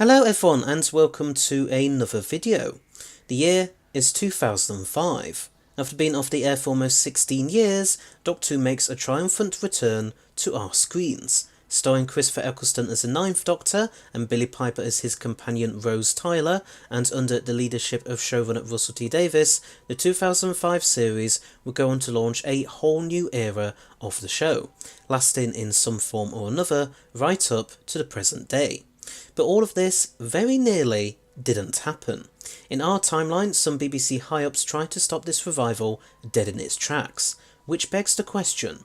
Hello everyone and welcome to another video. The year is 2005. After being off the air for almost 16 years, Doctor Who makes a triumphant return to our screens, starring Christopher Eccleston as the Ninth Doctor and Billie Piper as his companion Rose Tyler, and under the leadership of showrunner Russell T Davies, the 2005 series would go on to launch a whole new era of the show, lasting in some form or another right up to the present day. But all of this very nearly didn't happen. In our timeline, some BBC high-ups tried to stop this revival dead in its tracks, which begs the question,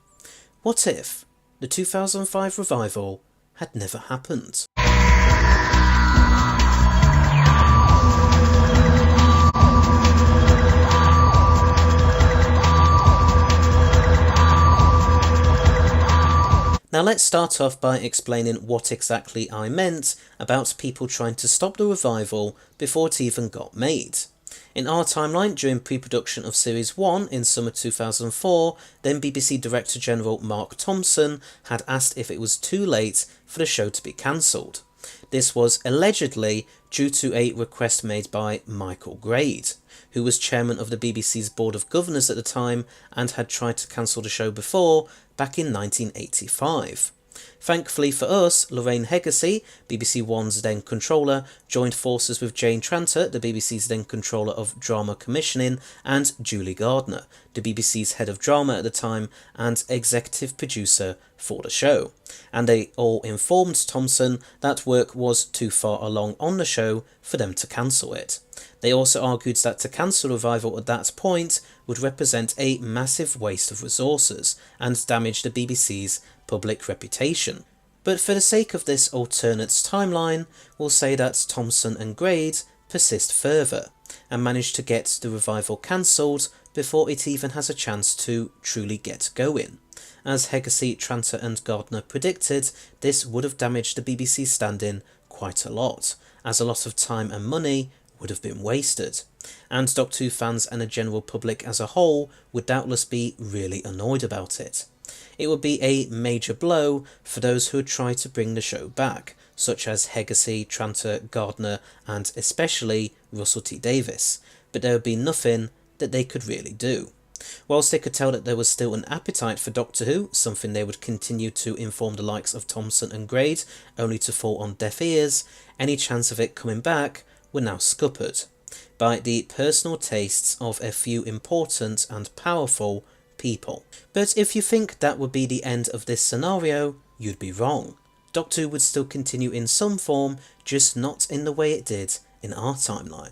what if the 2005 revival had never happened? Now let's start off by explaining what exactly I meant about people trying to stop the revival before it even got made. In our timeline, during pre-production of Series 1 in summer 2004, then BBC Director General Mark Thompson had asked if it was too late for the show to be cancelled. This was allegedly due to a request made by Michael Grade, who was chairman of the BBC's Board of Governors at the time and had tried to cancel the show before, back in 1985. Thankfully for us, Lorraine Heggessey, BBC One's then controller, joined forces with Jane Tranter, the BBC's then controller of drama commissioning, and Julie Gardner, the BBC's head of drama at the time and executive producer for the show. And they all informed Thompson that work was too far along on the show for them to cancel it. They also argued that to cancel Revival at that point would represent a massive waste of resources and damage the BBC's public reputation. But for the sake of this alternate timeline, we'll say that Thompson and Grade persist further and manage to get the revival cancelled before it even has a chance to truly get going. As Heggessey, Tranter and Gardner predicted, this would have damaged the BBC's standing quite a lot, as a lot of time and money would have been wasted, and Doctor Who fans and the general public as a whole would doubtless be really annoyed about it. It would be a major blow for those who had tried to bring the show back, such as Heggessey, Tranter, Gardner and especially Russell T Davies, but there would be nothing that they could really do. Whilst they could tell that there was still an appetite for Doctor Who, something they would continue to inform the likes of Thompson and Grade, only to fall on deaf ears, any chance of it coming back were now scuppered by the personal tastes of a few important and powerful people. But if you think that would be the end of this scenario, you'd be wrong. Doctor Who would still continue in some form, just not in the way it did in our timeline.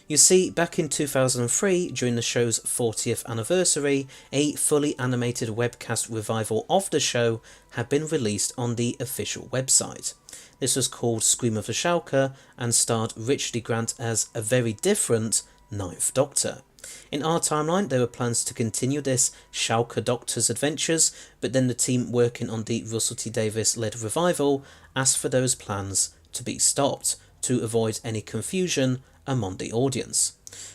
You see, back in 2003, during the show's 40th anniversary, a fully animated webcast revival of the show had been released on the official website. This was called Scream of the Shalka and starred Richard E. Grant as a very different Ninth Doctor. In our timeline, there were plans to continue this Shalka Doctor's adventures, but then the team working on the Russell T Davies-led revival asked for those plans to be stopped, to avoid any confusion among the audience.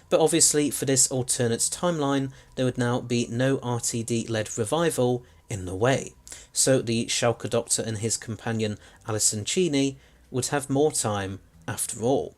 But obviously for this alternate timeline, there would now be no RTD-led revival in the way, so the Shalka Doctor and his companion Alison Cheney would have more time after all.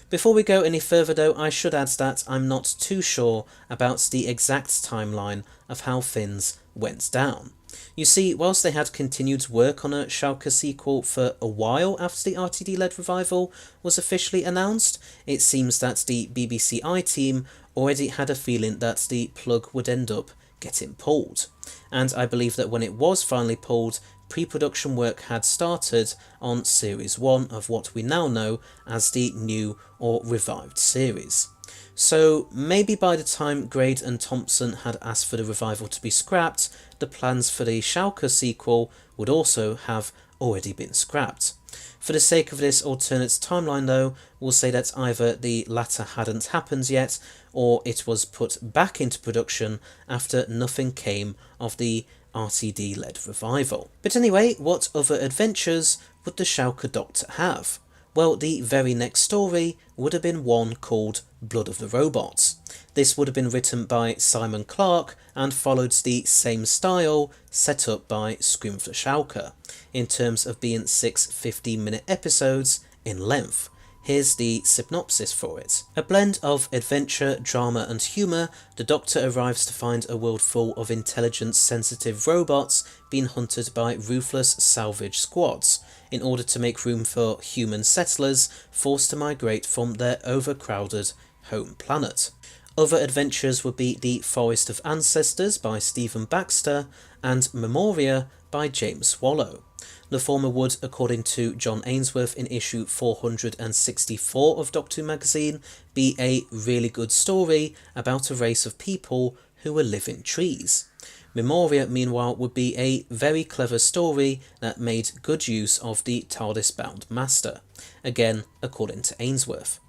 Before we go any further though, I should add that I'm not too sure about the exact timeline of how things went down. You see, whilst they had continued work on a Shalka sequel for a while after the RTD-led revival was officially announced, it seems that the BBC I-team already had a feeling that the plug would end up getting pulled. And I believe that when it was finally pulled, pre-production work had started on Series 1 of what we now know as the new or revived series. So maybe by the time Grade and Thompson had asked for the revival to be scrapped, the plans for the Shalka sequel would also have already been scrapped. For the sake of this alternate timeline though, we'll say that either the latter hadn't happened yet, or it was put back into production after nothing came of the RTD-led revival. But anyway, what other adventures would the Shalka Doctor have? Well, the very next story would have been one called Blood of the Robots. This would have been written by Simon Clarke and followed the same style set up by Scream of the Shalka, in terms of being 6 15-minute episodes in length. Here's the synopsis for it. A blend of adventure, drama and humour, the Doctor arrives to find a world full of intelligent, sensitive robots being hunted by ruthless salvage squads in order to make room for human settlers forced to migrate from their overcrowded home planet. Other adventures would be The Forest of Ancestors by Stephen Baxter and Memoria by James Swallow. The former would, according to John Ainsworth in issue 464 of Doctor Who magazine, be a really good story about a race of people who were living trees. Memoria, meanwhile, would be a very clever story that made good use of the TARDIS-bound Master, again according to Ainsworth.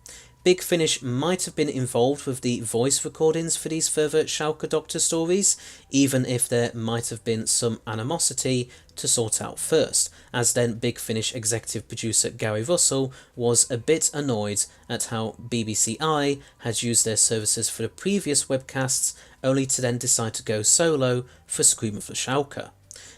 Big Finish might have been involved with the voice recordings for these further Schalke Doctor stories, even if there might have been some animosity to sort out first, as then Big Finish executive producer Gary Russell was a bit annoyed at how BBC I had used their services for the previous webcasts, only to then decide to go solo for Scream of the Schalke.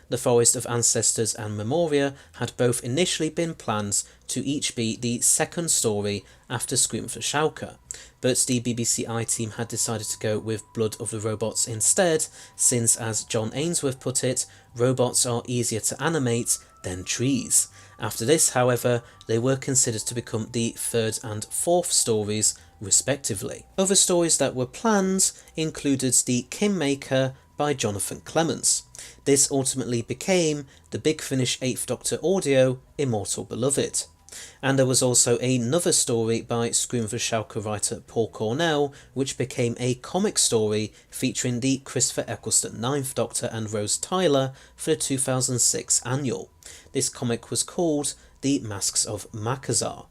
The Forest of Ancestors and Memoria had both initially been planned to each be the second story after Scream of the Schalke, but the BBC I team had decided to go with Blood of the Robots instead, since, as John Ainsworth put it, robots are easier to animate than trees. After this, however, they were considered to become the third and fourth stories, respectively. Other stories that were planned included The Kingmaker by Jonathan Clements. This ultimately became the Big Finish 8th Doctor audio, Immortal Beloved. And there was also another story by Scream of the Schalke writer Paul Cornell, which became a comic story featuring the Christopher Eccleston 9th Doctor and Rose Tyler for the 2006 annual. This comic was called The Masks of Makassar.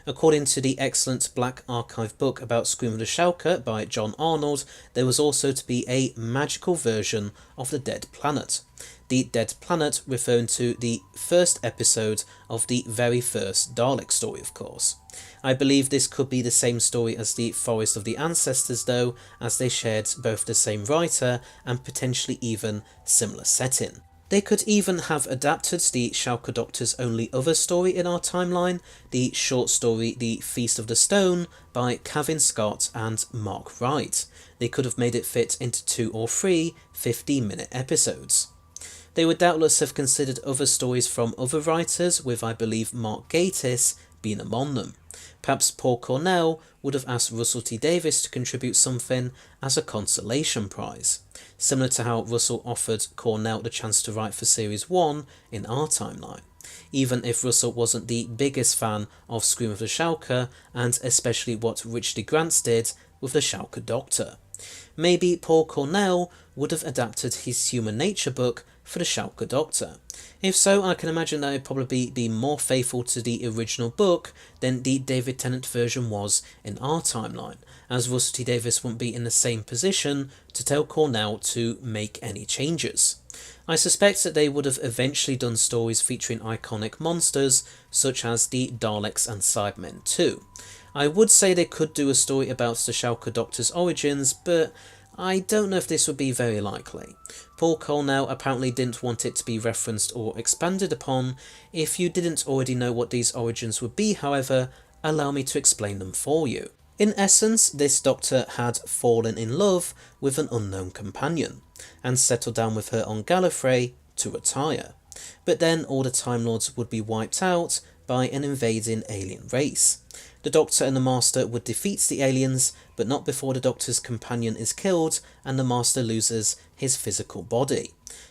According to the excellent Black Archive book about Scream of the Schalke by John Arnold, there was also to be a magical version of the Dead Planet. The Dead Planet referring to the first episode of the very first Dalek story, of course. I believe this could be the same story as the Forest of the Ancestors though, as they shared both the same writer and potentially even similar setting. They could even have adapted the Schalke Doctor's only other story in our timeline, the short story The Feast of the Stone by Kevin Scott and Mark Wright. They could have made it fit into 2 or 3 15-minute episodes. They would doubtless have considered other stories from other writers, with I believe Mark Gatiss being among them. Perhaps Paul Cornell would have asked Russell T Davies to contribute something as a consolation prize, similar to how Russell offered Cornell the chance to write for Series 1 in our timeline, even if Russell wasn't the biggest fan of Scream of the Schalke, and especially what Richard E. Grants did with the Schalke Doctor. Maybe Paul Cornell would have adapted his Human Nature book for the Schalke Doctor. If so, I can imagine that it would probably be more faithful to the original book than the David Tennant version was in our timeline, as Russell T Davies wouldn't be in the same position to tell Cornell to make any changes. I suspect that they would have eventually done stories featuring iconic monsters such as the Daleks and Cybermen too. I would say they could do a story about the Schalke Doctor's origins, but I don't know if this would be very likely. Paul Cornell apparently didn't want it to be referenced or expanded upon. If you didn't already know what these origins would be, however, allow me to explain them for you. In essence, this Doctor had fallen in love with an unknown companion, and settled down with her on Gallifrey to retire. But then all the Time Lords would be wiped out by an invading alien race. The Doctor and the Master would defeat the aliens, but not before the Doctor's companion is killed and the Master loses his physical body.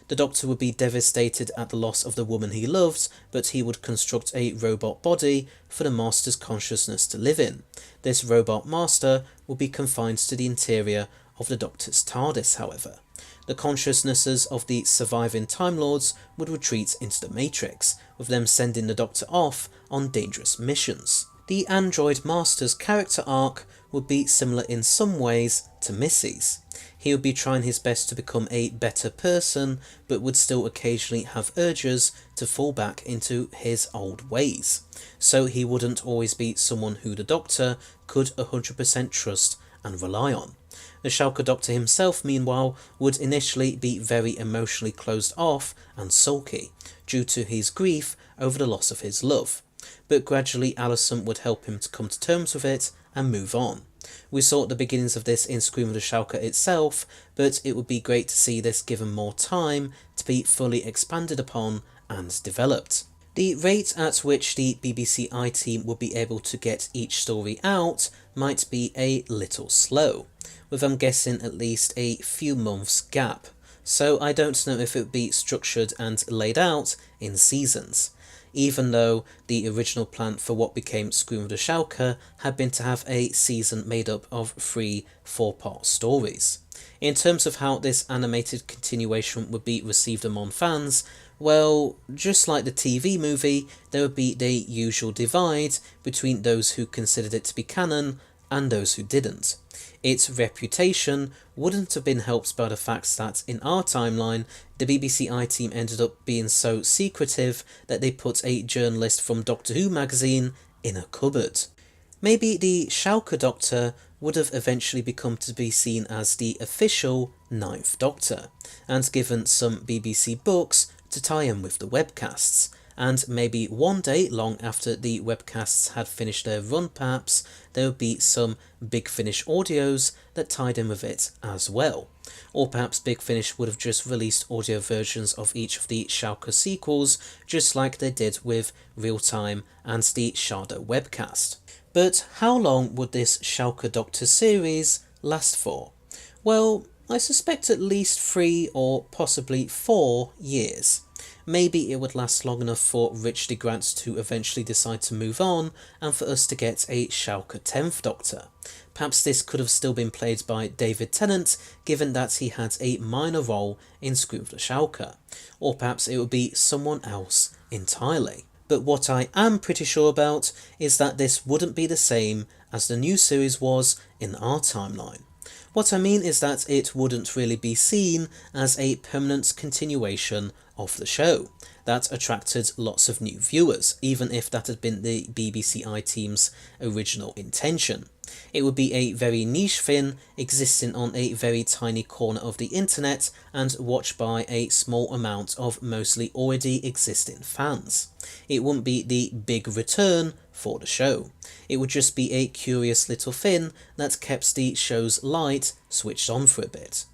The Doctor would be devastated at the loss of the woman he loved, but he would construct a robot body for the Master's consciousness to live in. This robot Master would be confined to the interior of the Doctor's TARDIS, however. The consciousnesses of the surviving Time Lords would retreat into the Matrix, with them sending the Doctor off on dangerous missions. The android Master's character arc would be similar in some ways to Missy's. He would be trying his best to become a better person, but would still occasionally have urges to fall back into his old ways. So he wouldn't always be someone who the Doctor could 100% trust and rely on. The Schalke Doctor himself, meanwhile, would initially be very emotionally closed off and sulky, due to his grief over the loss of his love. but gradually Allison would help him to come to terms with it and move on. We saw the beginnings of this in Scream of the Shulker itself, but it would be great to see this given more time to be fully expanded upon and developed. The rate at which the BBC I-Team would be able to get each story out might be a little slow, with I'm guessing at least a few months gap, so I don't know if it would be structured and laid out in seasons, even though the original plan for what became Scream of the Shulker had been to have a season made up of 3 4-part stories. In terms of how this animated continuation would be received among fans, well, just like the TV movie, there would be the usual divide between those who considered it to be canon and those who didn't. Its reputation wouldn't have been helped by the fact that in our timeline, the BBC I-Team ended up being so secretive that they put a journalist from Doctor Who magazine in a cupboard. Maybe the Shulker Doctor would have eventually become to be seen as the official 9th Doctor, and given some BBC books to tie in with the webcasts, and maybe one day, long after the webcasts had finished their run perhaps, there would be some Big Finish audios that tied in with it as well. Or perhaps Big Finish would have just released audio versions of each of the Shulker sequels, just like they did with Real Time and the Shada webcast. But how long would this Shulker Doctor series last for? Well, I suspect at least 3 or possibly 4 years. Maybe it would last long enough for Richard Grant to eventually decide to move on and for us to get a Shulker 10th Doctor. Perhaps this could have still been played by David Tennant, given that he had a minor role in Scream of the Shulker. Or perhaps it would be someone else entirely. But what I am pretty sure about is that this wouldn't be the same as the new series was in our timeline. What I mean is that it wouldn't really be seen as a permanent continuation of the show that attracted lots of new viewers, even if that had been the BBC I-Team's original intention. It would be a very niche thing existing on a very tiny corner of the internet and watched by a small amount of mostly already existing fans. It wouldn't be the big return for the show. It would just be a curious little thing that kept the show's light switched on for a bit.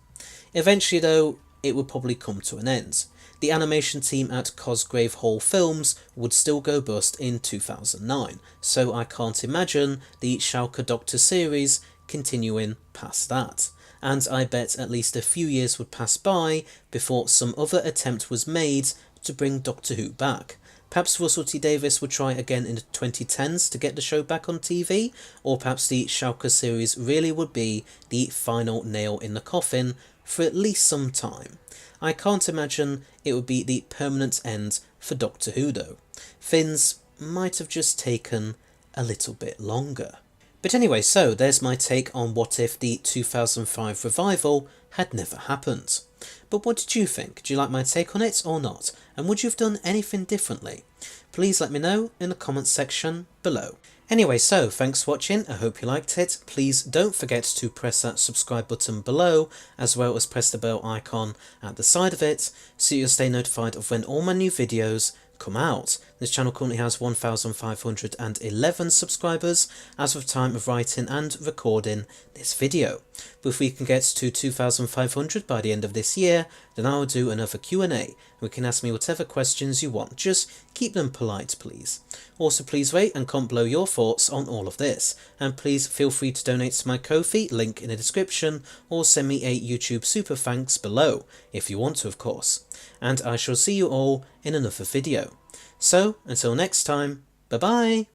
Eventually though, it would probably come to an end. The animation team at Cosgrave Hall Films would still go bust in 2009, so I can't imagine the Shulker Doctor series continuing past that. And I bet at least a few years would pass by before some other attempt was made to bring Doctor Who back. Perhaps Russell T Davies would try again in the 2010s to get the show back on TV, or perhaps the Shulker series really would be the final nail in the coffin for at least some time. I can't imagine it would be the permanent end for Doctor Who though. Things might have just taken a little bit longer. But anyway, so there's my take on what if the 2005 revival had never happened. But what did you think? Do you like my take on it or not? And would you have done anything differently? Please let me know in the comments section below. Anyway, so thanks for watching, I hope you liked it. Please don't forget to press that subscribe button below, as well as press the bell icon at the side of it, so you'll stay notified of when all my new videos come out. This channel currently has 1,511 subscribers as of time of writing and recording this video. But if we can get to 2,500 by the end of this year, then I will do another Q&A. You can ask me whatever questions you want, just keep them polite please. Also please rate and comment below your thoughts on all of this, and please feel free to donate to my Ko-fi, link in the description, or send me a YouTube super thanks below, if you want to of course. And I shall see you all in another video. So, until next time, bye bye!